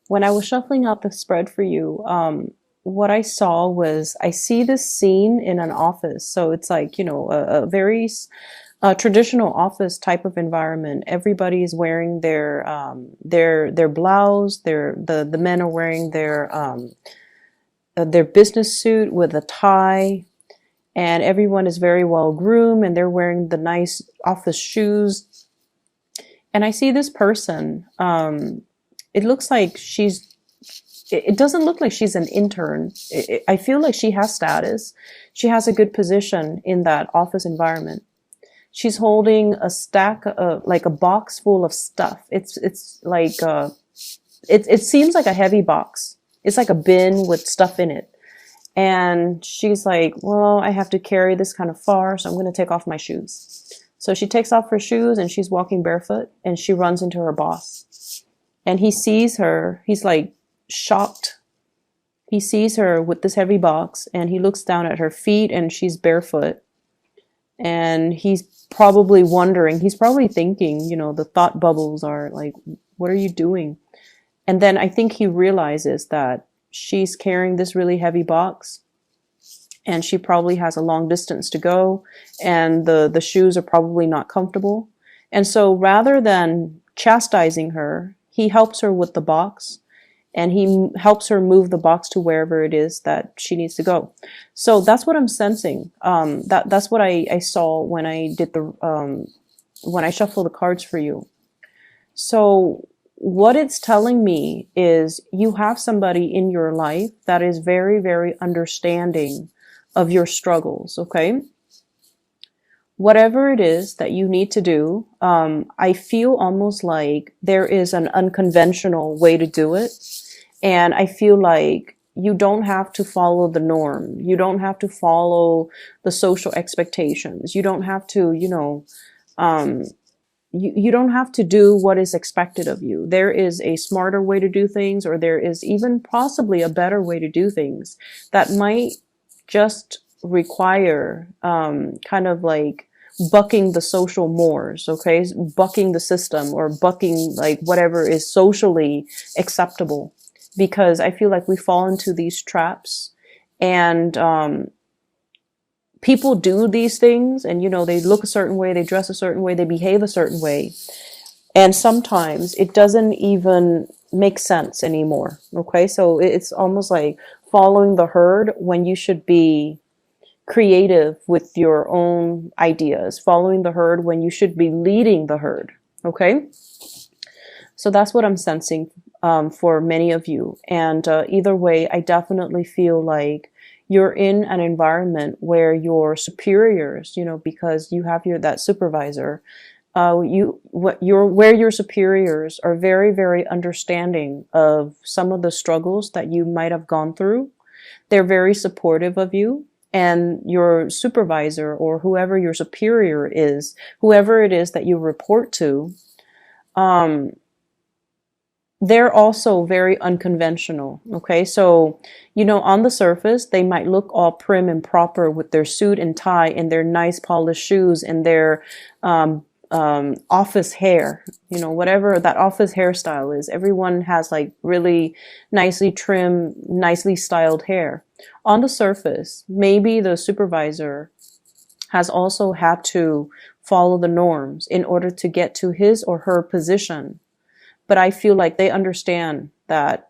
when I was shuffling out the spread for you, what I saw was I see this scene in an office. So it's like, a very traditional office type of environment. Everybody is wearing their blouse. The men are wearing their business suit with a tie, and everyone is very well groomed, and they're wearing the nice office shoes. And I see this person. It looks like it doesn't look like she's an intern. I feel like she has status. She has a good position in that office environment. She's holding a stack of, like a box full of stuff. It's like, it seems like a heavy box. It's like a bin with stuff in it. And she's like, well, I have to carry this kind of far, so I'm going to take off my shoes. So she takes off her shoes and she's walking barefoot, and she runs into her boss. And he sees her. He's like shocked. He sees her with this heavy box, and he looks down at her feet, and she's barefoot. And he's probably wondering, he's probably thinking, the thought bubbles are like, what are you doing? And then I think he realizes that she's carrying this really heavy box, and she probably has a long distance to go, and the shoes are probably not comfortable. And so rather than chastising her, he helps her with the box, and he helps her move the box to wherever it is that she needs to go. So that's what I'm sensing. That's what I saw when I did when I shuffled the cards for you. So what it's telling me is you have somebody in your life that is very, very understanding of your struggles, okay? Whatever it is that you need to do, I feel almost like there is an unconventional way to do it. And I feel like you don't have to follow the norm. You don't have to follow the social expectations. You don't have to, you don't have to do what is expected of you. There is a smarter way to do things, or there is even possibly a better way to do things that might just require kind of like bucking the social mores, okay? Bucking the system, or bucking like whatever is socially acceptable. Because I feel like we fall into these traps, and people do these things, and they look a certain way, they dress a certain way, they behave a certain way, and sometimes it doesn't even make sense anymore. Okay, so it's almost like following the herd when you should be creative with your own ideas, following the herd when you should be leading the herd. Okay, so that's what I'm sensing for many of you. And either way, I definitely feel like you're in an environment where your superiors, because you have that supervisor, where your superiors are very, very understanding of some of the struggles that you might have gone through. They're very supportive of you. And your supervisor, or whoever your superior is, whoever it is that you report to, they're also very unconventional. Okay, so on the surface they might look all prim and proper with their suit and tie and their nice polished shoes and their office hair, whatever that office hairstyle is. Everyone has like really nicely trimmed, nicely styled hair. On the surface, maybe the supervisor has also had to follow the norms in order to get to his or her position. But I feel like they understand that,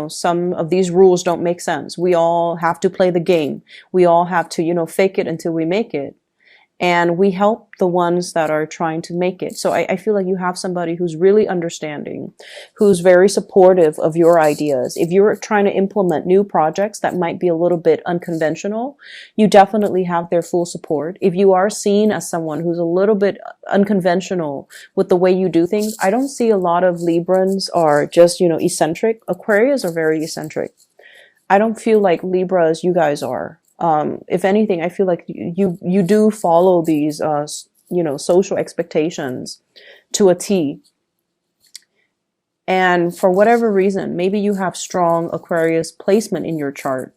some of these rules don't make sense. We all have to play the game. We all have to, fake it until we make it. And we help the ones that are trying to make it. So I feel like you have somebody who's really understanding, who's very supportive of your ideas. If you're trying to implement new projects that might be a little bit unconventional, you definitely have their full support. If you are seen as someone who's a little bit unconventional with the way you do things, I don't see a lot of Librans are just, eccentric. Aquarius are very eccentric. I don't feel like Libras, you guys are. If anything, I feel like you do follow these, social expectations to a T. And for whatever reason, maybe you have strong Aquarius placement in your chart.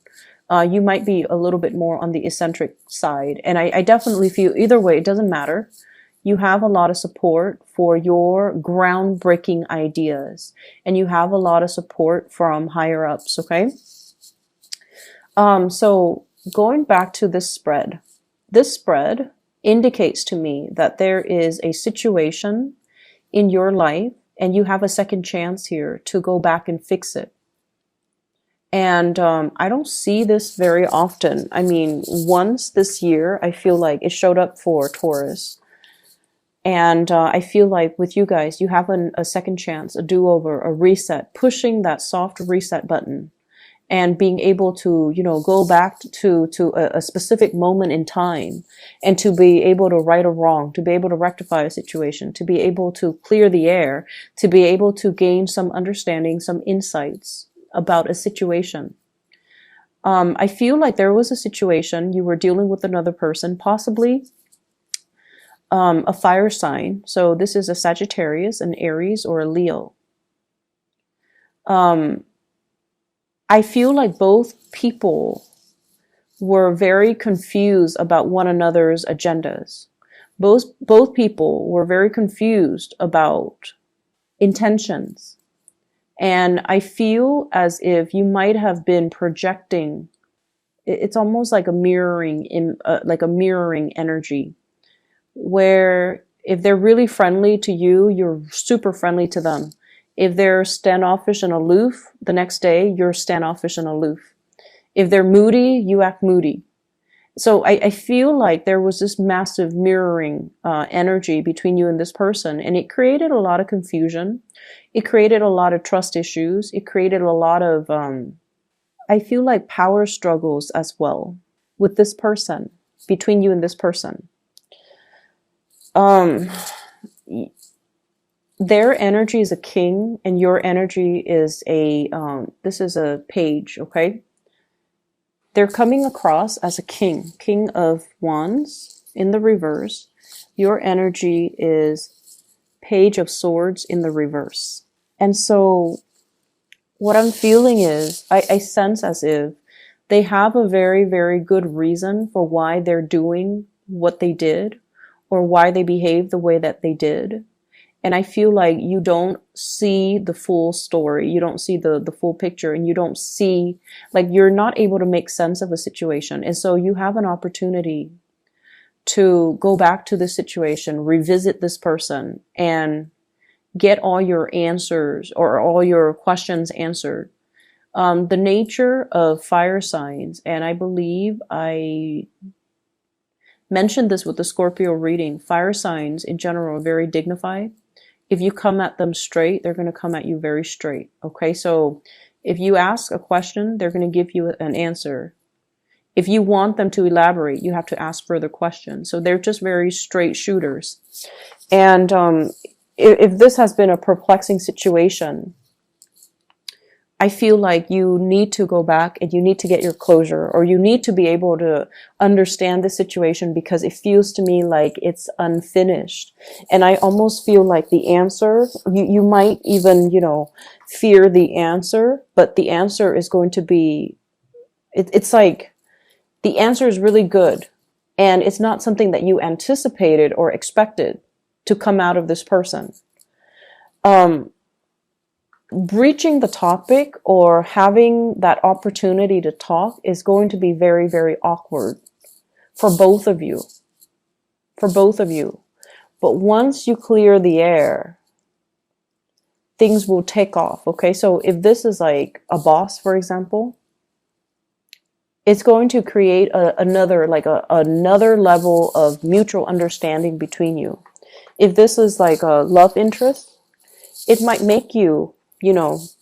You might be a little bit more on the eccentric side. And I definitely feel either way, it doesn't matter. You have a lot of support for your groundbreaking ideas, and you have a lot of support from higher ups, okay? So going back to this spread indicates to me that there is a situation in your life and you have a second chance here to go back and fix it. And I don't see this very often. I mean, once this year, I feel like it showed up for Taurus. And I feel like with you guys, you have a second chance, a do-over, a reset, pushing that soft reset button and being able to, you know, go back to a specific moment in time and to be able to right a wrong, to be able to rectify a situation, to be able to clear the air, to be able to gain some understanding, some insights about a situation. I feel like there was a situation you were dealing with another person, possibly a fire sign. So this is a Sagittarius, an Aries, or a Leo. I feel like both people were very confused about one another's agendas. Both people were very confused about intentions. And I feel as if you might have been projecting. It's almost like a mirroring, energy, where if they're really friendly to you, you're super friendly to them. If they're standoffish and aloof, the next day you're standoffish and aloof. If they're moody, you act moody. So I feel like there was this massive mirroring energy between you and this person, and it created a lot of confusion. It created a lot of trust issues. It created a lot of, I feel like, power struggles as well with this person, between you and this person. Their energy is a king and your energy is this is a page, okay? They're coming across as a king of wands in the reverse. Your energy is page of swords in the reverse. And so what I'm feeling is, I sense as if they have a very, very good reason for why they're doing what they did or why they behaved the way that they did. And I feel like you don't see the full story. You don't see the full picture, and you don't see, like, you're not able to make sense of a situation. And so you have an opportunity to go back to this situation, revisit this person, and get all your answers or all your questions answered. The nature of fire signs, and I believe I mentioned this with the Scorpio reading, fire signs in general are very dignified. If you come at them straight, they're going to come at you very straight. Okay, so if you ask a question, they're going to give you an answer. If you want them to elaborate, you have to ask further questions. So they're just very straight shooters. And if this has been a perplexing situation, I feel like you need to go back and you need to get your closure, or you need to be able to understand the situation, because it feels to me like it's unfinished. And I almost feel like the answer, you might even, fear the answer, but the answer is going to be, it's like the answer is really good. And it's not something that you anticipated or expected to come out of this person. Breaching the topic or having that opportunity to talk is going to be very, very awkward for both of you. But once you clear the air, things will take off. Okay, so if this is like a boss, for example, it's going to create another level of mutual understanding between you. If this is like a love interest, it might make you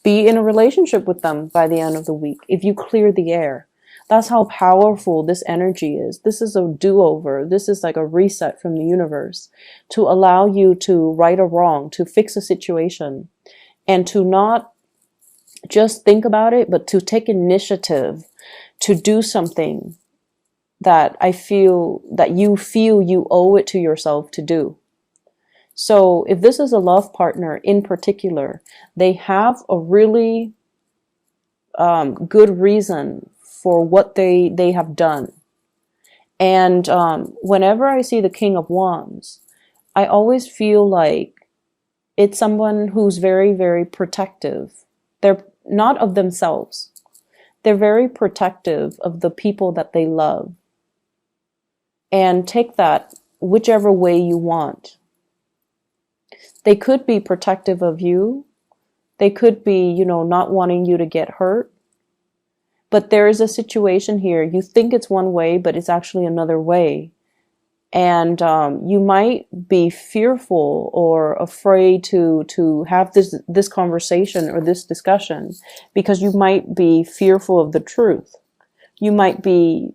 be in a relationship with them by the end of the week if you clear the air. That's how powerful this energy is. This is a do-over. This is like a reset from the universe to allow you to right a wrong, to fix a situation, and to not just think about it, but to take initiative to do something that you owe it to yourself to do. So if this is a love partner in particular, they have a really good reason for what they have done. And whenever I see the King of Wands, I always feel like it's someone who's very, very protective. They're not of themselves. They're very protective of the people that they love. And take that whichever way you want. They could be protective of you. They could be, not wanting you to get hurt. But there is a situation here. You think it's one way, but it's actually another way. And you might be fearful or afraid to have this conversation or this discussion because you might be fearful of the truth. You might be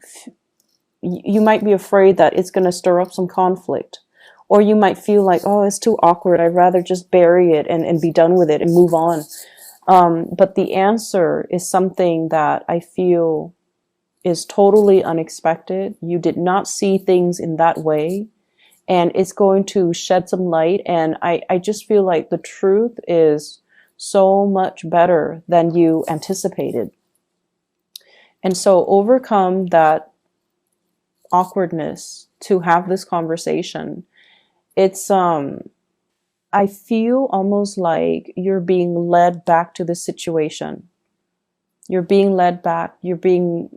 afraid that it's going to stir up some conflict. Or you might feel like, oh, it's too awkward. I'd rather just bury it and be done with it and move on. But the answer is something that I feel is totally unexpected. You did not see things in that way. And it's going to shed some light. And I just feel like the truth is so much better than you anticipated. And so overcome that awkwardness to have this conversation. It's I feel almost like you're being led back to the situation. You're being led back. You're being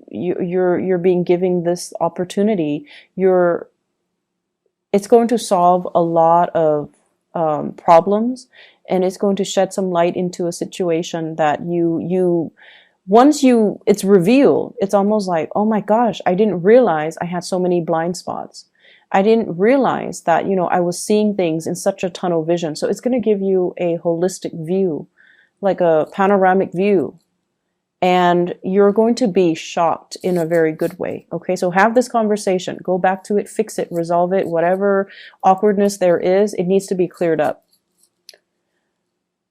given this opportunity. It's going to solve a lot of problems, and it's going to shed some light into a situation that once it's revealed, it's almost like, oh my gosh, I didn't realize I had so many blind spots. I didn't realize that, I was seeing things in such a tunnel vision. So it's going to give you a holistic view, like a panoramic view. And you're going to be shocked in a very good way. Okay, so have this conversation. Go back to it, fix it, resolve it. Whatever awkwardness there is, it needs to be cleared up.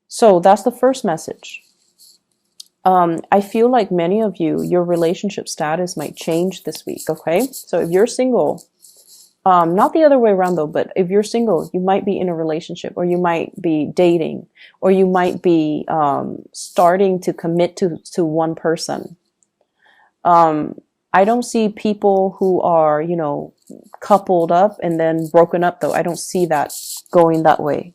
So that's the first message. I feel like many of you, your relationship status might change this week, okay? So if you're single, not the other way around though, but if you're single, you might be in a relationship, or you might be dating, or you might be starting to commit to one person. I don't see people who are, coupled up and then broken up though. I don't see that going that way.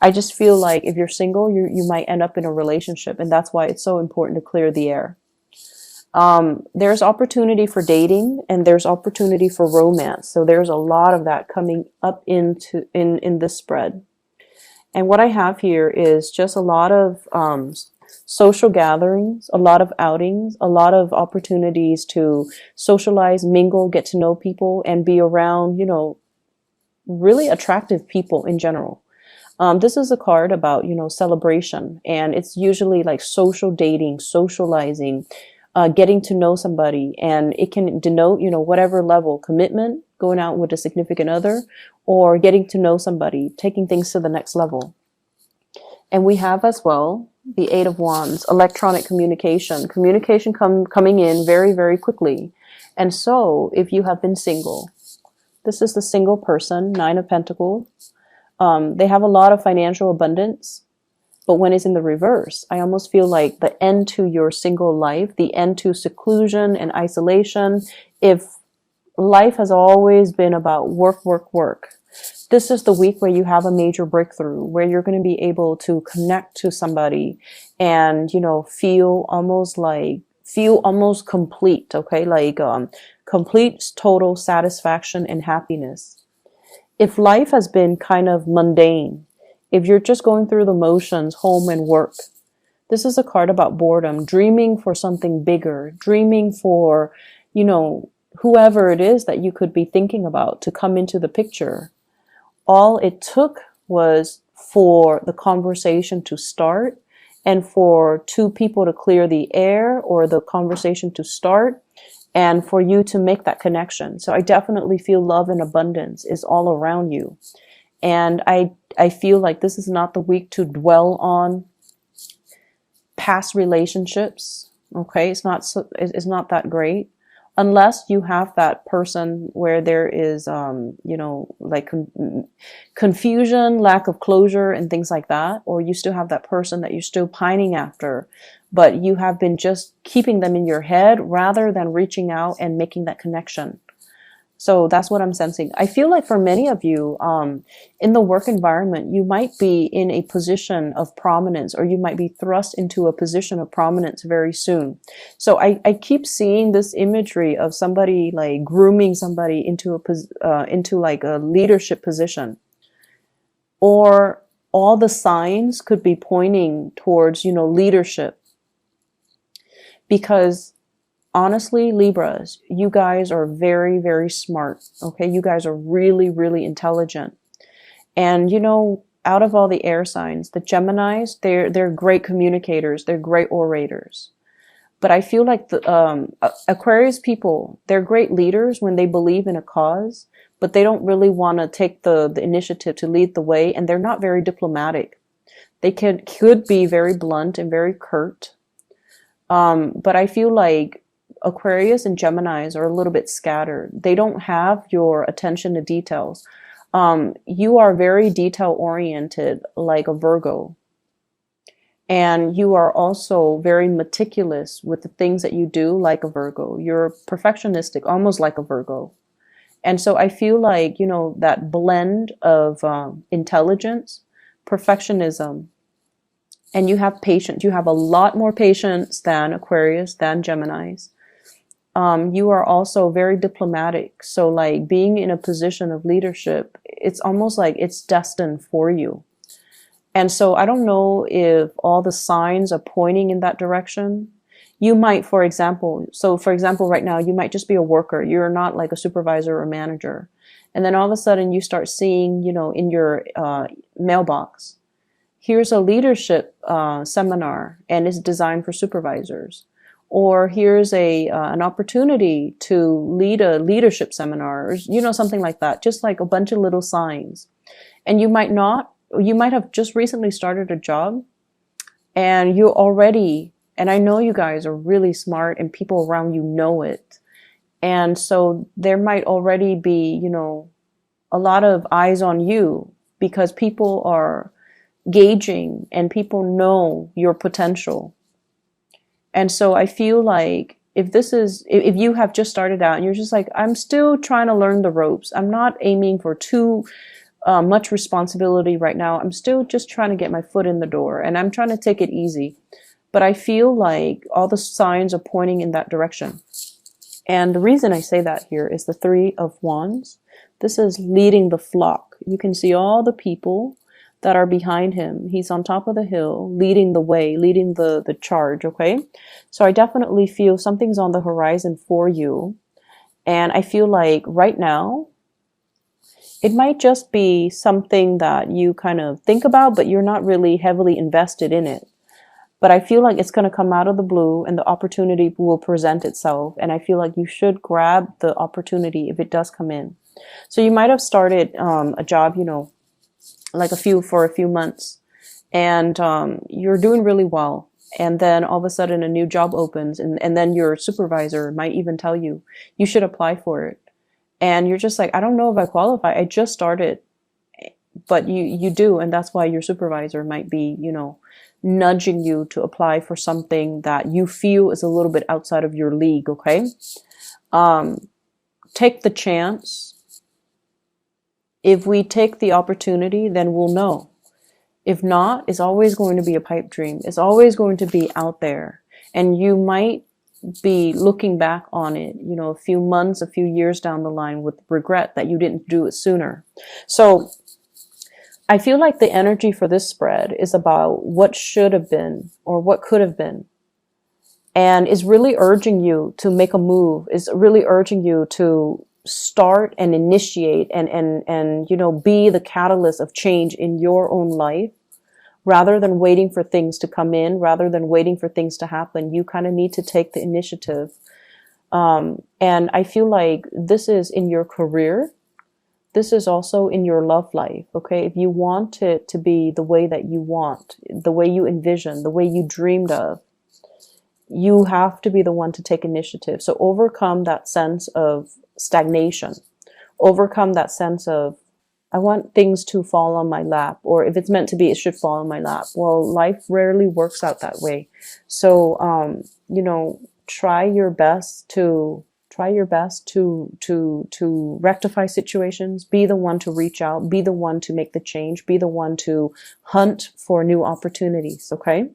I just feel like if you're single, you might end up in a relationship, and that's why it's so important to clear the air. There's opportunity for dating, and there's opportunity for romance. So there's a lot of that coming up in this spread. And what I have here is just a lot of social gatherings, a lot of outings, a lot of opportunities to socialize, mingle, get to know people, and be around, really attractive people in general. This is a card about, celebration, and it's usually like social dating, socializing, getting to know somebody, and it can denote, whatever level commitment, going out with a significant other, or getting to know somebody, taking things to the next level. And we have as well the Eight of Wands, electronic communication coming in very, very quickly. And so if you have been single, this is the single person, Nine of Pentacles. They have a lot of financial abundance. But when it's in the reverse, I almost feel like the end to your single life, the end to seclusion and isolation. If life has always been about work, work, work, this is the week where you have a major breakthrough, where you're going to be able to connect to somebody and, feel almost complete, okay? Like complete, total satisfaction and happiness. If life has been kind of mundane, if you're just going through the motions, home and work, this is a card about boredom, dreaming for something bigger, dreaming for, whoever it is that you could be thinking about to come into the picture. All it took was for the conversation to start, and for two people to clear the air, or the conversation to start, and for you to make that connection. So I definitely feel love and abundance is all around you. And I feel like this is not the week to dwell on past relationships. Okay, it's not that great, unless you have that person where there is, confusion, lack of closure, and things like that. Or you still have that person that you're still pining after, but you have been just keeping them in your head rather than reaching out and making that connection. So that's what I'm sensing. I feel like for many of you, in the work environment, you might be in a position of prominence, or you might be thrust into a position of prominence very soon. So I keep seeing this imagery of somebody like grooming somebody into like a leadership position, or all the signs could be pointing towards, leadership. Because honestly, Libras, you guys are very, very smart. Okay. You guys are really, really intelligent. And, out of all the air signs, the Geminis, they're great communicators. They're great orators. But I feel like the Aquarius people, they're great leaders when they believe in a cause, but they don't really want to take the initiative to lead the way. And they're not very diplomatic. They could be very blunt and very curt. But I feel like Aquarius and Geminis are a little bit scattered. They don't have your attention to details. You are very detail oriented, like a Virgo. And you are also very meticulous with the things that you do, like a Virgo. You're perfectionistic, almost like a Virgo. And so I feel like, that blend of intelligence, perfectionism, and you have patience. You have a lot more patience than Aquarius, than Geminis. You are also very diplomatic. So like being in a position of leadership, it's almost like it's destined for you. And so I don't know if all the signs are pointing in that direction. You might, for example, right now, you might just be a worker. You're not like a supervisor or manager. And then all of a sudden you start seeing, in your mailbox, here's a leadership seminar, and it's designed for supervisors. Or here's an opportunity to lead a leadership seminar, or, something like that. Just like a bunch of little signs. And you might have just recently started a job, and you already, and I know you guys are really smart and people around you know it. And so there might already be, a lot of eyes on you, because people are gauging and people know your potential. And so I feel like if you have just started out and you're just like, I'm still trying to learn the ropes. I'm not aiming for too much responsibility right now. I'm still just trying to get my foot in the door, and I'm trying to take it easy. But I feel like all the signs are pointing in that direction. And the reason I say that here is the Three of Wands. This is leading the flock. You can see all the people that are behind him. He's on top of the hill, leading the way, leading the charge, okay? So I definitely feel something's on the horizon for you. And I feel like right now, it might just be something that you kind of think about, but you're not really heavily invested in it. But I feel like it's going to come out of the blue, and the opportunity will present itself. And I feel like you should grab the opportunity if it does come in. So you might have started a job, like for a few months, and you're doing really well. And then all of a sudden a new job opens, and then your supervisor might even tell you, you should apply for it. And you're just like, I don't know if I qualify. I just started. But you do. And that's why your supervisor might be, nudging you to apply for something that you feel is a little bit outside of your league. Okay. Take the chance. If we take the opportunity, then we'll know. If not, it's always going to be a pipe dream. It's always going to be out there. And you might be looking back on it, a few months, a few years down the line with regret that you didn't do it sooner. So I feel like the energy for this spread is about what should have been or what could have been. And is really urging you to make a move, is really urging you to start and initiate and be the catalyst of change in your own life, rather than waiting for things to come in, rather than waiting for things to happen. You kind of need to take the initiative. And I feel like this is in your career. This is also in your love life. Okay. If you want it to be the way that you want, the way you envision, the way you dreamed of, you have to be the one to take initiative. So overcome that sense of stagnation, overcome that sense of, I want things to fall on my lap, or if it's meant to be, it should fall on my lap. Well, life rarely works out that way. So, try your best to Try your best to rectify situations. Be the one to reach out. Be the one to make the change. Be the one to hunt for new opportunities. Okay.